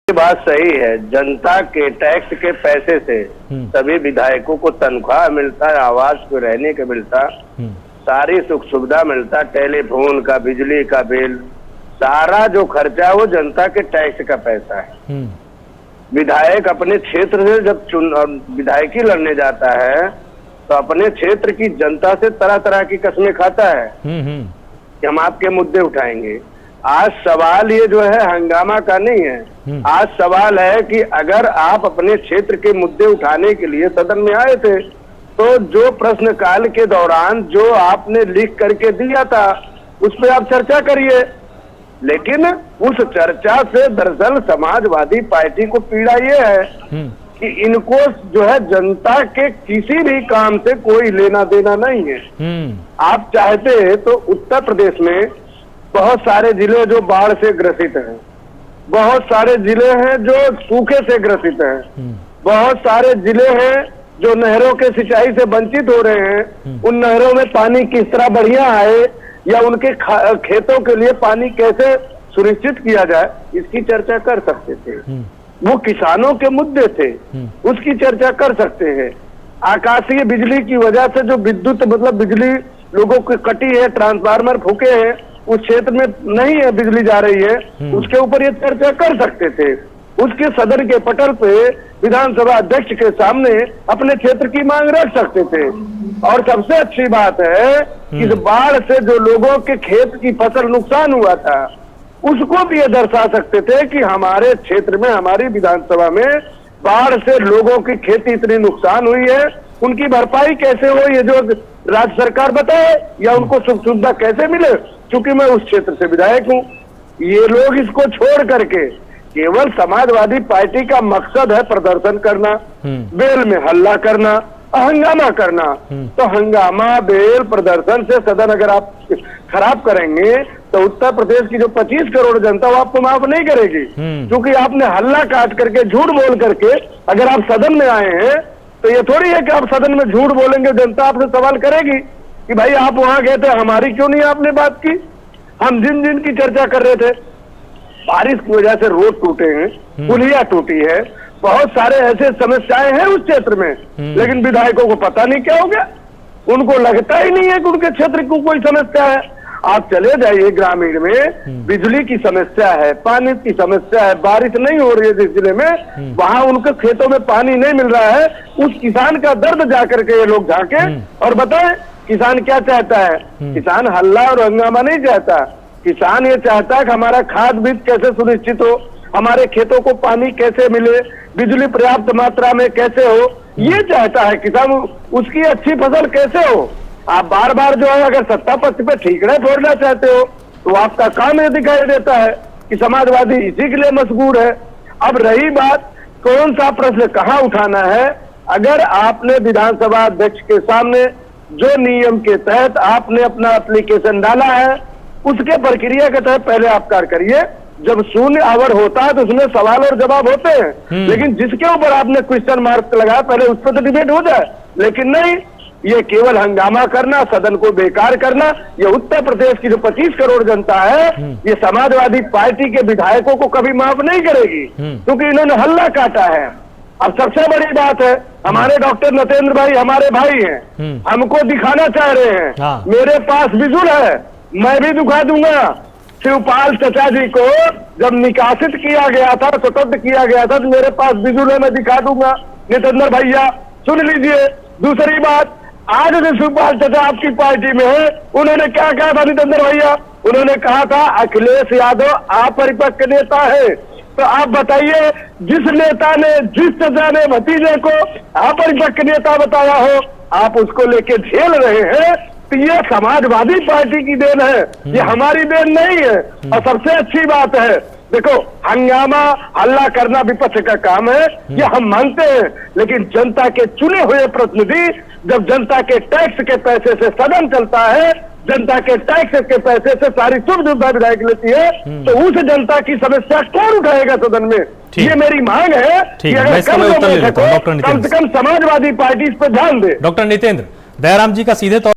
ये बात सही है। जनता के टैक्स के पैसे से सभी विधायकों को तनख्वाह मिलता है, आवास को रहने का मिलता, सारी सुख सुविधा मिलता, टेलीफोन का, बिजली का बिल, सारा जो खर्चा है वो जनता के टैक्स का पैसा है। विधायक अपने क्षेत्र से जब विधायकी लड़ने जाता है तो अपने क्षेत्र की जनता से तरह तरह की कस्में खाता है कि हम आपके मुद्दे उठाएंगे। आज सवाल ये जो है हंगामा का नहीं है, आज सवाल है कि अगर आप अपने क्षेत्र के मुद्दे उठाने के लिए सदन में आए थे तो जो प्रश्नकाल के दौरान जो आपने लिख करके दिया था उस पर आप चर्चा करिए। लेकिन उस चर्चा से दरअसल समाजवादी पार्टी को पीड़ा ये है कि इनको जो है जनता के किसी भी काम से कोई लेना देना नहीं है। आप चाहते हैं तो उत्तर प्रदेश में बहुत सारे जिले जो बाढ़ से ग्रसित हैं, बहुत सारे जिले हैं जो सूखे से ग्रसित हैं, बहुत सारे जिले हैं जो नहरों के सिंचाई से वंचित हो रहे हैं। उन नहरों में पानी किस तरह बढ़िया आए या उनके खेतों के लिए पानी कैसे सुनिश्चित किया जाए, इसकी चर्चा कर सकते थे। वो किसानों के मुद्दे थे, उसकी चर्चा कर सकते हैं। आकाशीय बिजली की वजह से जो विद्युत मतलब बिजली लोगों की कटी है, ट्रांसफार्मर फूके हैं, उस क्षेत्र में नहीं है बिजली जा रही है, उसके ऊपर ये चर्चा कर सकते थे। उसके सदन के पटल पे विधानसभा अध्यक्ष के सामने अपने क्षेत्र की मांग रख सकते थे। और सबसे अच्छी बात है कि इस बाढ़ से जो लोगों के खेत की फसल नुकसान हुआ था उसको भी ये दर्शा सकते थे कि हमारे क्षेत्र में, हमारी विधानसभा में बाढ़ से लोगों की खेती इतनी नुकसान हुई है, उनकी भरपाई कैसे हो ये जो राज्य सरकार बताए या उनको सुख सुविधा कैसे मिले। क्योंकि मैं उस क्षेत्र से विधायक हूँ। ये लोग इसको छोड़ करके केवल समाजवादी पार्टी का मकसद है प्रदर्शन करना, बेल में हल्ला करना, हंगामा करना। तो हंगामा, बेल, प्रदर्शन से सदन अगर आप खराब करेंगे तो उत्तर प्रदेश की जो 25 करोड़ जनता वो आपको माफ नहीं करेगी। क्योंकि आपने हल्ला काट करके, झूठ बोल करके अगर आप सदन में आए हैं तो ये थोड़ी है कि आप सदन में झूठ बोलेंगे, जनता आपसे सवाल करेगी कि भाई आप वहां गए थे, हमारी क्यों नहीं आपने बात की। हम जिन जिन की चर्चा कर रहे थे, बारिश की वजह से रोड टूटे हैं, पुलिया टूटी है, बहुत सारे ऐसे समस्याएं हैं उस क्षेत्र में, लेकिन विधायकों को पता नहीं क्या हो गया। उनको लगता ही नहीं है कि उनके क्षेत्र को कोई समस्या है। आप चले जाइए ग्रामीण में, बिजली की समस्या है, पानी की समस्या है, बारिश नहीं हो रही है जिस जिले में, वहां उनके खेतों में पानी नहीं मिल रहा है। उस किसान का दर्द जाकर के ये लोग झांके और बताएं किसान क्या चाहता है। किसान हल्ला और हंगामा नहीं चाहता, किसान ये चाहता है कि हमारा खाद बीज कैसे सुनिश्चित हो, हमारे खेतों को पानी कैसे मिले, बिजली पर्याप्त मात्रा में कैसे हो, ये चाहता है किसान। उसकी अच्छी फसल कैसे हो। आप बार बार जो है अगर सत्ता पक्ष पे ठीकरे फोड़ना चाहते हो तो आपका काम ये दिखाई देता है कि समाजवादी इसी के लिए मशगूर है। अब रही बात कौन सा प्रश्न कहाँ उठाना है, अगर आपने विधानसभा अध्यक्ष के सामने जो नियम के तहत आपने अपना एप्लीकेशन डाला है उसके प्रक्रिया के तहत पहले आप कार्य करिए। जब शून्य आवर होता है तो उसमें सवाल और जवाब होते हैं, लेकिन जिसके ऊपर आपने क्वेश्चन मार्क लगाया पहले उस पर तो डिबेट हो जाए। लेकिन नहीं, ये केवल हंगामा करना, सदन को बेकार करना, ये उत्तर प्रदेश की जो 25 करोड़ जनता है ये समाजवादी पार्टी के विधायकों को कभी माफ नहीं करेगी, क्योंकि इन्होंने हल्ला काटा है। अब सबसे बड़ी बात है, हमारे डॉक्टर नतेंद्र भाई हमारे भाई हैं, हमको दिखाना चाह रहे हैं। मेरे पास विजुअल है, मैं भी दिखा दूंगा। शिवपाल चचा जी को जब निकासित किया गया था, स्वतंत्र किया गया था, तो मेरे पास विजुअल है, मैं दिखा दूंगा। नतेंद्र भैया सुन लीजिए। दूसरी बात, आज जो शिवपाल चचा आपकी पार्टी में है, उन्होंने क्या कहा था नतेंद्र भैया, उन्होंने कहा था अखिलेश यादव अपरिपक्व नेता है। तो आप बताइए, जिस नेता ने, जिस चचा ने भतीजे को अपरिपक्व नेता बताया हो, आप उसको लेके झेल रहे हैं, तो ये समाजवादी पार्टी की देन है, ये हमारी देन नहीं है। और सबसे अच्छी बात है, देखो हंगामा हल्ला करना विपक्ष का काम है, ये हम मानते हैं, लेकिन जनता के चुने हुए प्रतिनिधि जब जनता के टैक्स के पैसे से सदन चलता है, जनता के टैक्स के पैसे से सारी सुख सुविधा विधायक लेती है, तो उस जनता की समस्या कौन उठाएगा सदन में। ये मेरी मांग है कि अगर कम से कम समाजवादी पार्टी इस पर ध्यान दे। डॉक्टर नितेंद्र दयाराम जी का सीधे तौर